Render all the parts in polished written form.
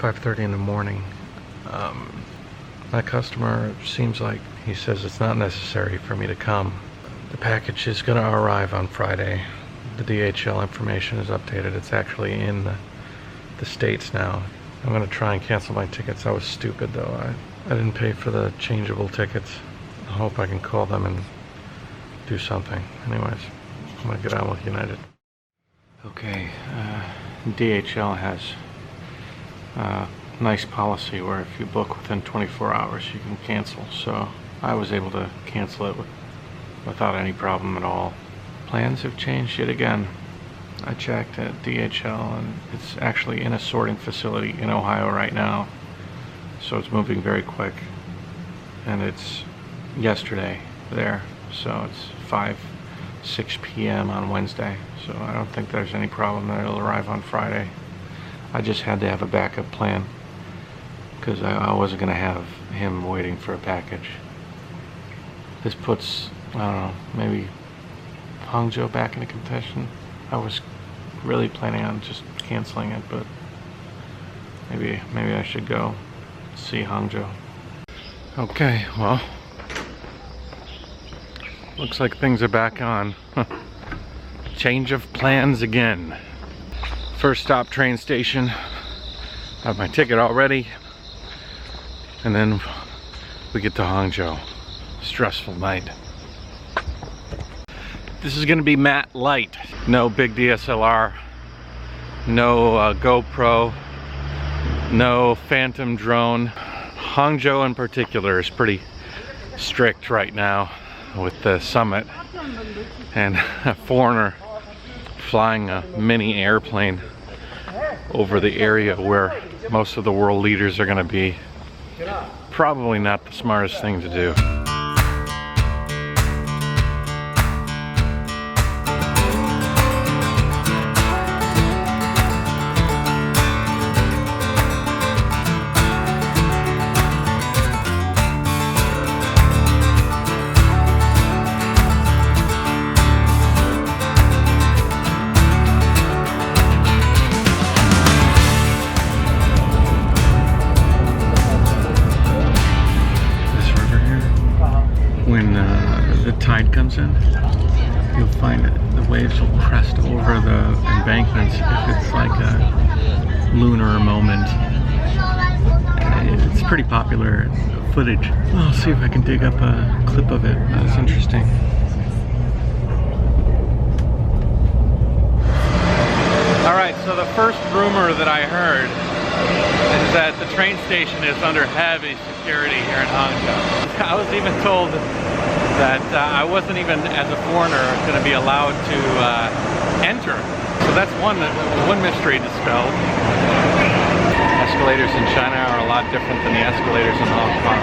5:30 in the morning. My customer seems like he says it's not necessary for me to come. The package is gonna arrive on Friday. The DHL information is updated. It's actually in the States now. I'm gonna try and cancel my tickets. I was stupid though. I didn't pay for the changeable tickets. I hope I can call them and do something. Anyways, I'm gonna get on with United. Okay, DHL has a nice policy where if you book within 24 hours you can cancel. So I was able to cancel it without any problem at all. Plans have changed yet again. I checked at DHL and it's actually in a sorting facility in Ohio right now. So it's moving very quick. And it's yesterday there. So it's 6 p.m. on Wednesday. So I don't think there's any problem that it'll arrive on Friday. I just had to have a backup plan because I wasn't gonna have him waiting for a package. This puts, I don't know, maybe Hangzhou back into contention. I was really planning on just canceling it, but maybe I should go see Hangzhou. Okay, well, looks like things are back on. Change of plans again. First stop, train station. I have my ticket already, and then we get to Hangzhou. Stressful night. This is gonna be matte light. No big DSLR, no GoPro, no phantom drone. Hangzhou in particular is pretty strict right now with the summit, and a foreigner flying a mini airplane over the area where most of the world leaders are gonna be. Probably not the smartest thing to do. When the tide comes in, you'll find that the waves will crest over the embankments if it's like a lunar moment. It's pretty popular footage. I'll see if I can dig up a clip of it. That's interesting. Alright, so the first rumor that I heard is that the train station is under heavy security here in Hangzhou. I was even told that I wasn't even, as a foreigner, going to be allowed to enter. So that's one mystery dispelled. Escalators in China are a lot different than the escalators in Hong Kong.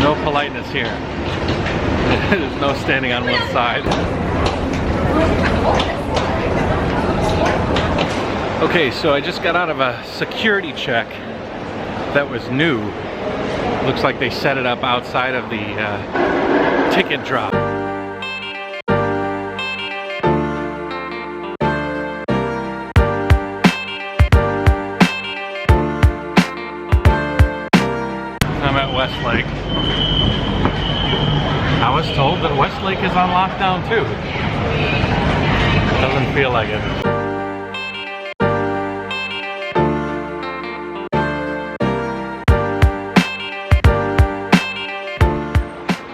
No politeness here. There's no standing on one side. Okay, so I just got out of a security check that was new. Looks like they set it up outside of the ticket drop. I'm at Westlake. I was told that Westlake is on lockdown too. Doesn't feel like it.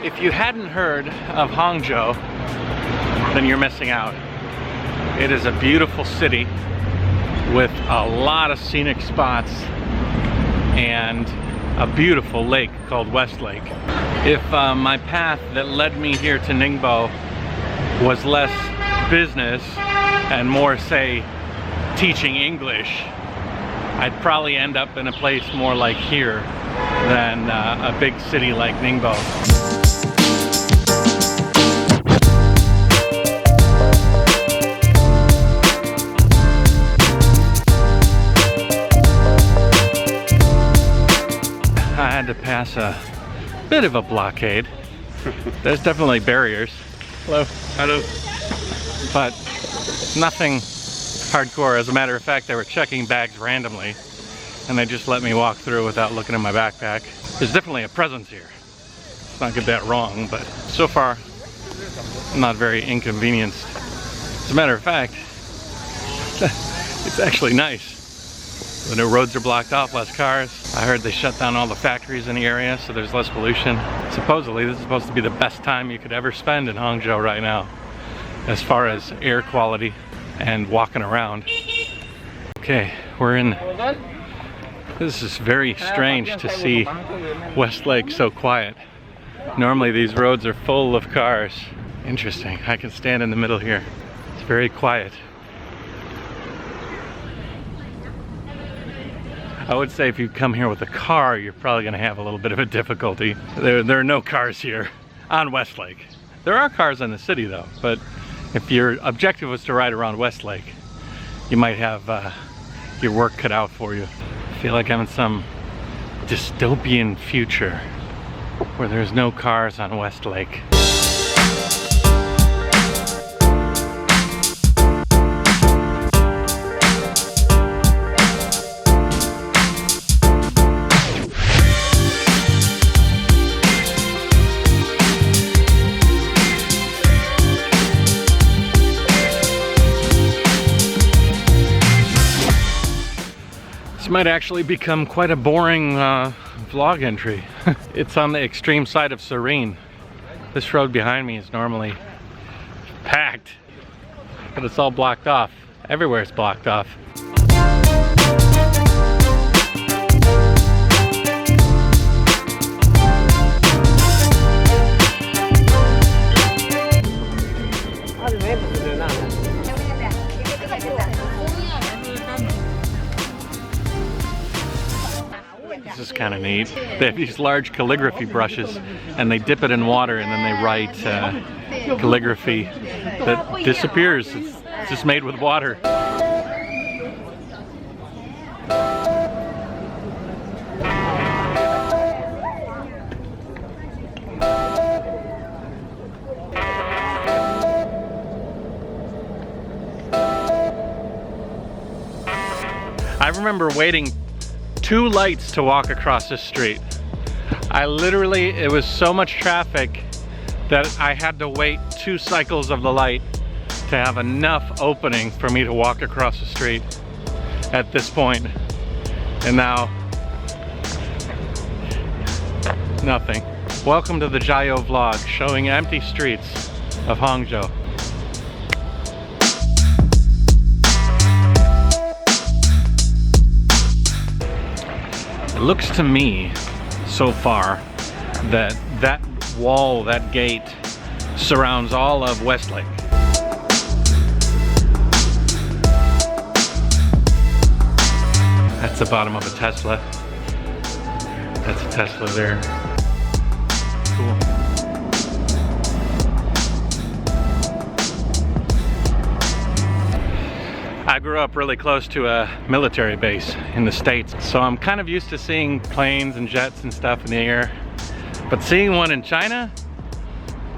If you hadn't heard of Hangzhou, then you're missing out. It is a beautiful city with a lot of scenic spots and a beautiful lake called Westlake. If my path that led me here to Ningbo was less business and more, say, teaching English, I'd probably end up in a place more like here than a big city like Ningbo. I had to pass a bit of a blockade. There's definitely barriers. Hello. Hello. But nothing hardcore. As a matter of fact, they were checking bags randomly. and they just let me walk through without looking in my backpack. There's definitely a presence here. Let's not get that wrong, but so far, I'm not very inconvenienced. As a matter of fact, it's actually nice. The new roads are blocked off, less cars. I heard they shut down all the factories in the area, so there's less pollution. Supposedly, this is supposed to be the best time you could ever spend in Hangzhou right now, as far as air quality and walking around. Okay, we're in. This is very strange to see Westlake so quiet. Normally these roads are full of cars. Interesting. I can stand in the middle here. It's very quiet. I would say if you come here with a car, you're probably going to have a little bit of a difficulty. There are no cars here on Westlake. There are cars in the city though, but if your objective was to ride around Westlake, you might have your work cut out for you. I feel like I'm in some dystopian future where there's no cars on Westlake. Might actually become quite a boring vlog entry. It's on the extreme side of Serene. This road behind me is normally packed, but it's all blocked off. Everywhere it's blocked off. This is kind of neat. They have these large calligraphy brushes and they dip it in water and then they write calligraphy that disappears. It's just made with water. I remember waiting 2 lights to walk across this street. It was so much traffic that I had to wait 2 cycles of the light to have enough opening for me to walk across the street at this point. And now, nothing. Welcome to the JaYoe vlog, showing empty streets of Hangzhou. It looks to me, so far, that that wall, that gate, surrounds all of Westlake. That's the bottom of a Tesla. That's a Tesla there. Cool. I grew up really close to a military base in the States, so I'm kind of used to seeing planes and jets and stuff in the air. But seeing one in China,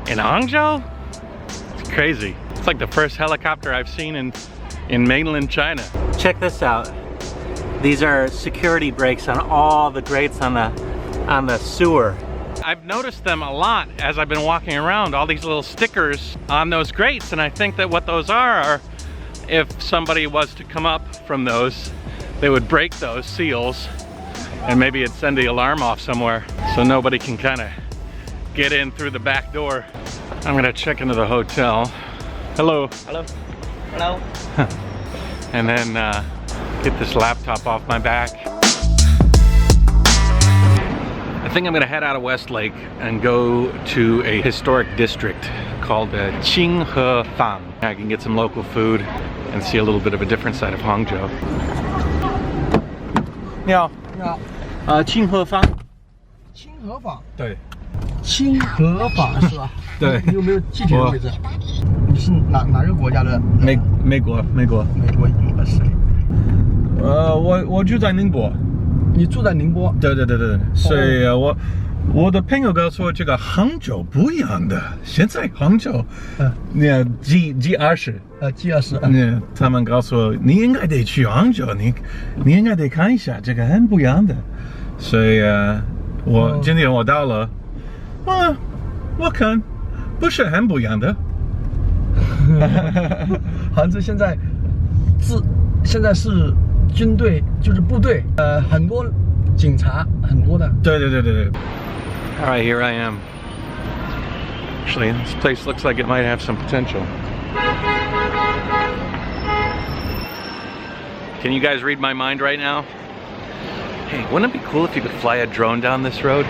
in Hangzhou, it's crazy. It's like the first helicopter I've seen in mainland China. Check this out. These are security brakes on all the grates on the sewer. I've noticed them a lot as I've been walking around, all these little stickers on those grates, and I think that what those are if somebody was to come up from those, they would break those seals and maybe it'd send the alarm off somewhere so nobody can kind of get in through the back door. I'm gonna check into the hotel. Hello. Hello. Hello. And then get this laptop off my back. I think I'm gonna head out of Westlake and go to a historic district called Qinghefang. I can get some local food and see a little bit of a different side of Hangzhou. 你好。你好。清河坊。清河坊。对。清河坊是吧？对。你有没有具体的位置？你是哪个国家的？美国。美国谁？我住在宁波。你住在宁波？对对对对，所以我的朋友告诉我，这个杭州不一样的。现在杭州，你看 G20，G20，他们告诉我，你应该得去杭州，你应该得看一下，这个很不一样的。所以我今天我到了，我看不是很不一样的。杭州现在是军队，就是部队，很多警察，很多的。对。All right, here I am. Actually, this place looks like it might have some potential. Can you guys read my mind right now? Hey, wouldn't it be cool if you could fly a drone down this road?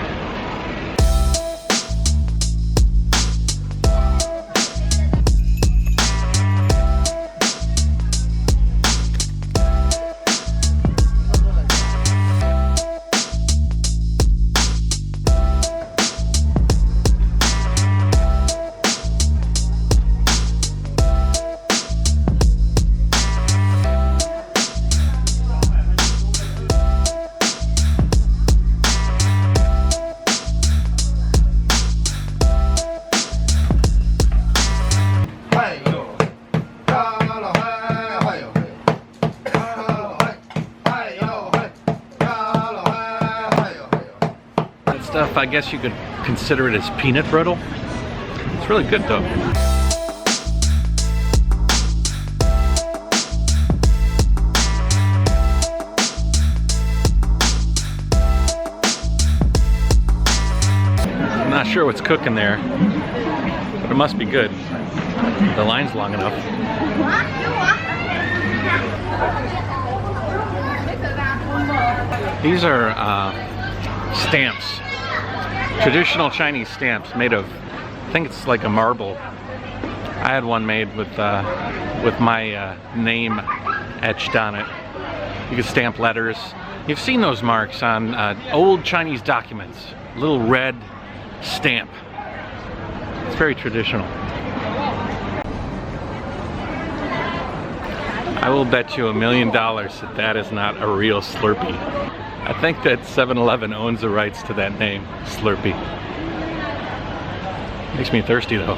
Stuff, I guess you could consider it as peanut brittle. It's really good though. I'm not sure what's cooking there, but it must be good. The line's long enough. These are stamps. Traditional Chinese stamps made of, I think it's like a marble. I had one made with my name etched on it. You can stamp letters. You've seen those marks on old Chinese documents. Little red stamp. It's very traditional. I will bet you $1 million that that is not a real Slurpee. I think that 7-Eleven owns the rights to that name, Slurpee. Makes me thirsty though.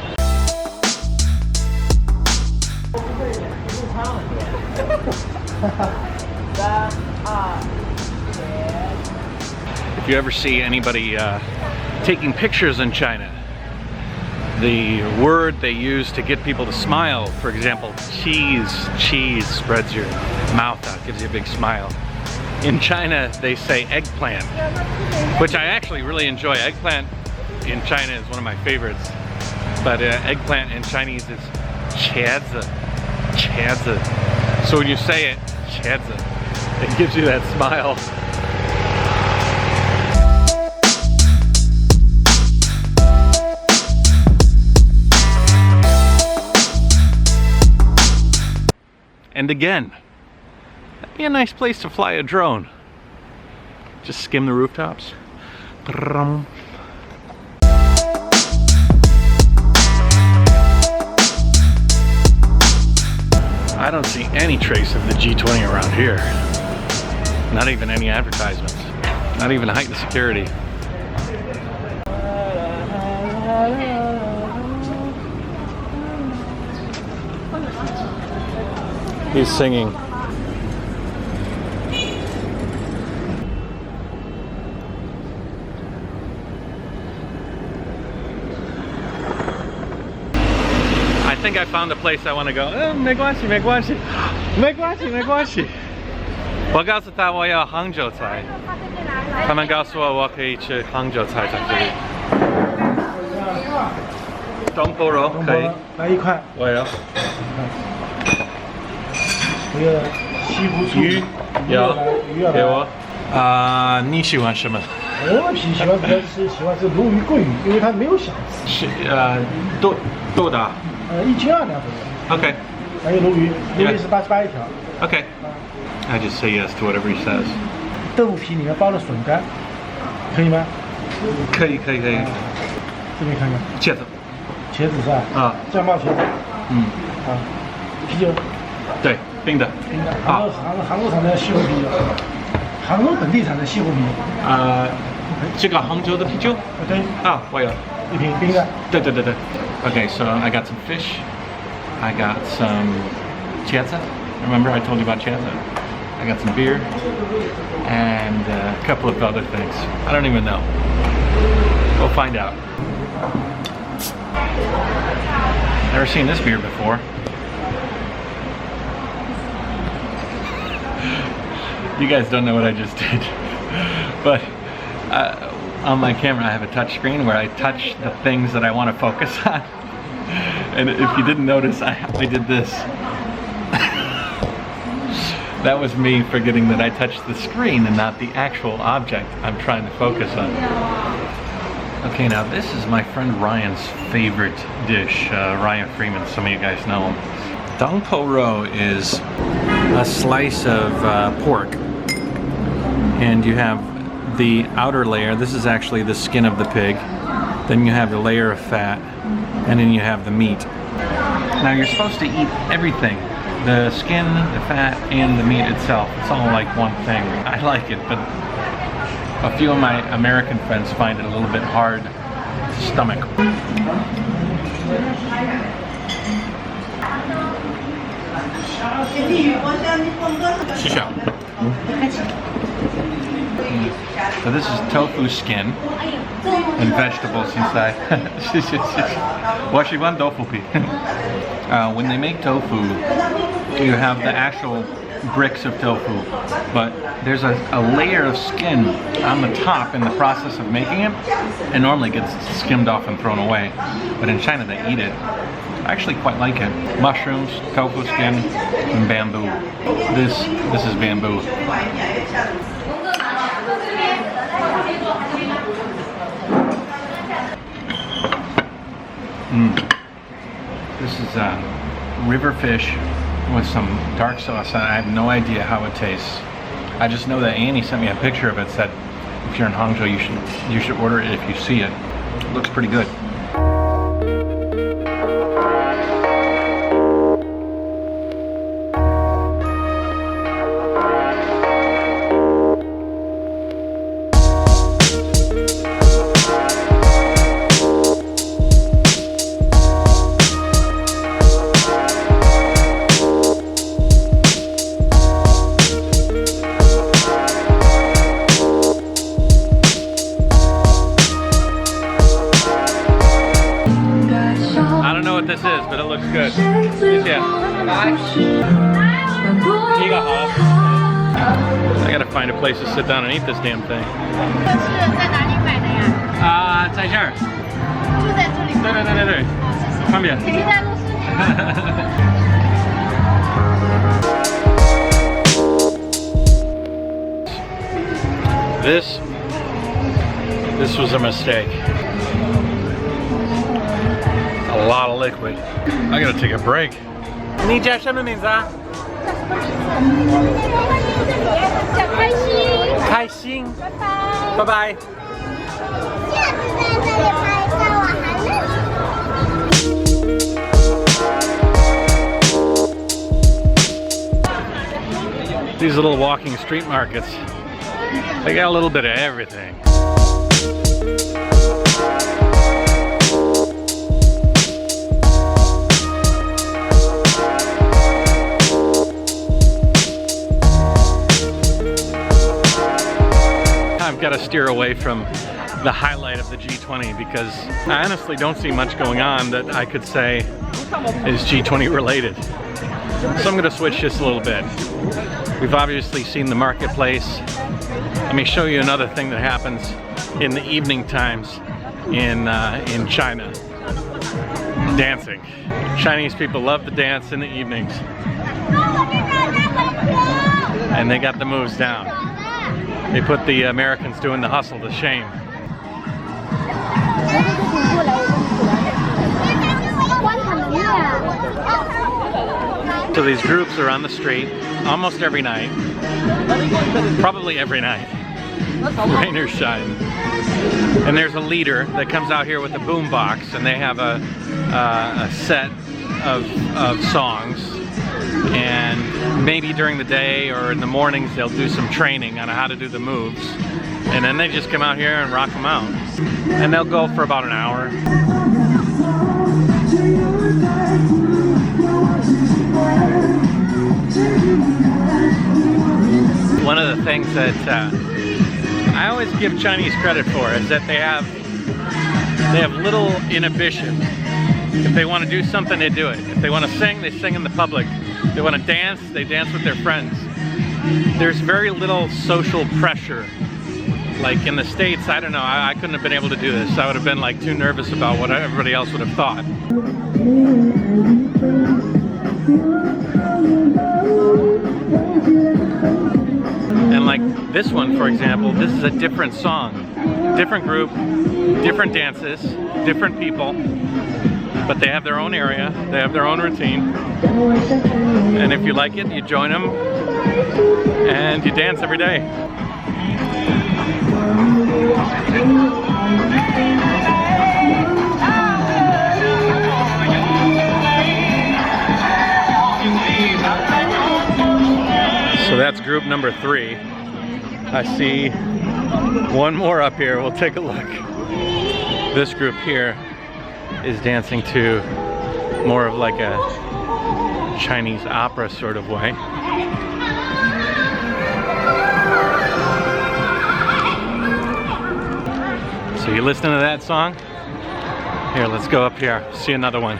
If you ever see anybody taking pictures in China, the word they use to get people to smile, for example, cheese spreads your mouth out, gives you a big smile. In China, they say eggplant, which I actually really enjoy. Eggplant in China is one of my favorites, but eggplant in Chinese is chazi. So when you say it, chazi, it gives you that smile. And again, that'd be a nice place to fly a drone. Just skim the rooftops. I don't see any trace of the G20 around here. Not even any advertisements. Not even heightened security. He's singing. I think I found the place I want to go. 没关系，没关系，没关系，没关系。我告诉他我要杭州菜，他们告诉我可以吃杭州菜在这里。DongPo Rou可以，来1块。我要。那个西湖鱼要给我。你喜欢什么？我喜欢吃鲈鱼、桂鱼，因为它没有小刺。是多大？1斤2两左右。Okay. 还有鲈鱼是88一条。Okay. I just say yes to whatever he says. 豆腐皮里面包了笋干，可以吗？可以。这边看看。茄子是吧？啊。酱爆茄子。啤酒。对，冰的。杭州产的西湖啤酒，杭州本地产的西湖啤酒。这个杭州的啤酒？对，啊，我有。一瓶冰的。对。Okay, so I got some fish. I got some chanting. Remember I told you about chanting? I got some beer and a couple of other things. I don't even know. We'll find out. Never seen this beer before. You guys don't know what I just did, but on my camera I have a touch screen where I touch the things that I want to focus on. And if you didn't notice, I did this. That was me forgetting that I touched the screen and not the actual object I'm trying to focus on. Okay, now this is my friend Ryan's favorite dish, Ryan Freeman, some of you guys know him. DongPo Rou is a slice of pork, and you have the outer layer. This is actually the skin of the pig. Then you have the layer of fat, and then you have the meat. Now you're supposed to eat everything. The skin, the fat, and the meat itself. It's all like one thing. I like it, but a few of my American friends find it a little bit hard to stomach. So this is tofu skin and vegetables inside. When they make tofu, you have the actual bricks of tofu, but there's a layer of skin on the top in the process of making it, and normally gets skimmed off and thrown away. But in China they eat it. I actually quite like it. Mushrooms, tofu skin, and bamboo. This is bamboo. This is river fish with some dark sauce. I have no idea how it tastes. I just know that Annie sent me a picture of it, said if you're in Hangzhou you should order it if you see it. It looks pretty good. This is, but it looks good. I gotta find a place to sit down and eat this damn thing. This was a mistake. A lot of liquid. I gotta take a break. 你叫什么名字啊？叫开心。开心。拜拜。下次在这里拍照我还认识。 These little walking street markets, they got a little bit of everything. I've got to steer away from the highlight of the G20 because I honestly don't see much going on that I could say is G20 related. So I'm going to switch just a little bit. We've obviously seen the marketplace. Let me show you another thing that happens in the evening times in China. Dancing. Chinese people love to dance in the evenings. And they got the moves down. They put the Americans doing the hustle to shame. So these groups are on the street almost every night, probably every night, rain or shine. And there's a leader that comes out here with a boom box, and they have a set of songs and maybe during the day or in the mornings they'll do some training on how to do the moves, and then they just come out here and rock them out, and they'll go for about an hour. One of the things that I always give Chinese credit for is that they have little inhibition. If they want to do something, they do it. If they want to sing, they sing in the public. If they want to dance, they dance with their friends. There's very little social pressure. Like in the States, I don't know, I couldn't have been able to do this. I would have been like too nervous about what everybody else would have thought. And like this one, for example, this is a different song. Different group, different dances, different people, but they have their own area, they have their own routine. And if you like it, you join them and you dance every day. So that's group number 3. I see one more up here. We'll take a look. This group here is dancing to more of like a Chinese opera sort of way. So you listening to that song? Here, let's go up here. See another one.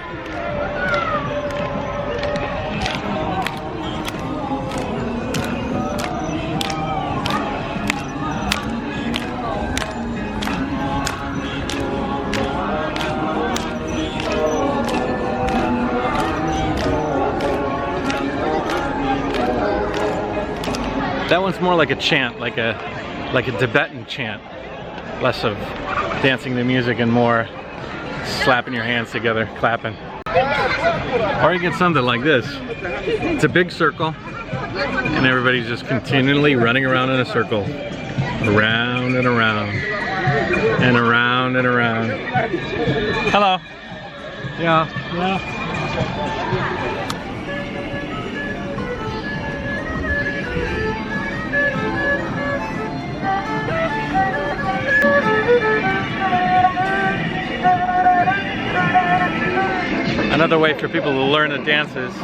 That one's more like a chant, like a Tibetan chant. Less of dancing to music and more slapping your hands together, clapping. Or you get something like this. It's a big circle, and everybody's just continually running around in a circle. Around and around. And around and around. Hello. Yeah. Another way for people to learn the dances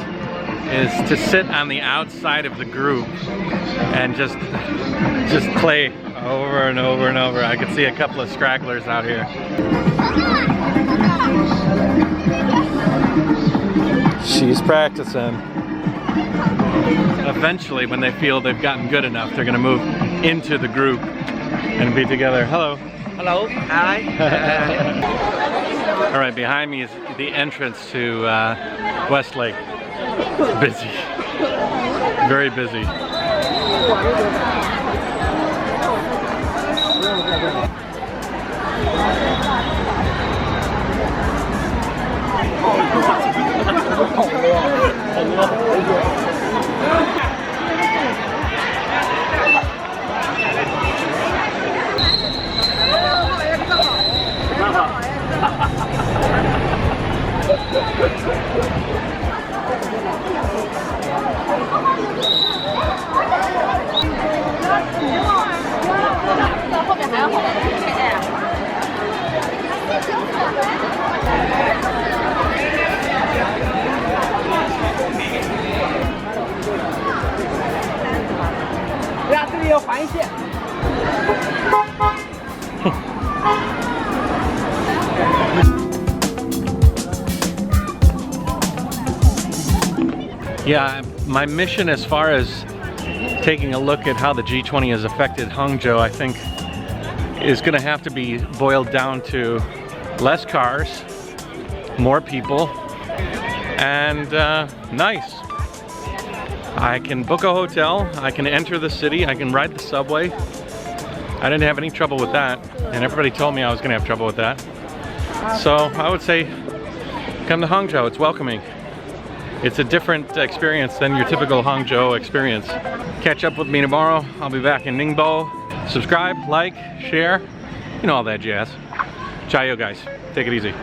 is to sit on the outside of the group and just play over and over and over. I can see a couple of stragglers out here. She's practicing. Eventually, when they feel they've gotten good enough, they're going to move into the group and be together. Hello. Hello. Hi. All right, behind me is the entrance to Westlake. It's busy. Very busy. Yeah, my mission as far as taking a look at how the G20 has affected Hangzhou, I think, is going to have to be boiled down to less cars, more people, and nice. I can book a hotel, I can enter the city, I can ride the subway. I didn't have any trouble with that, and everybody told me I was going to have trouble with that. So I would say, come to Hangzhou, it's welcoming. It's a different experience than your typical Hangzhou experience. Catch up with me tomorrow. I'll be back in Ningbo. Subscribe, like, share, you know all that jazz. JaYoe guys, take it easy.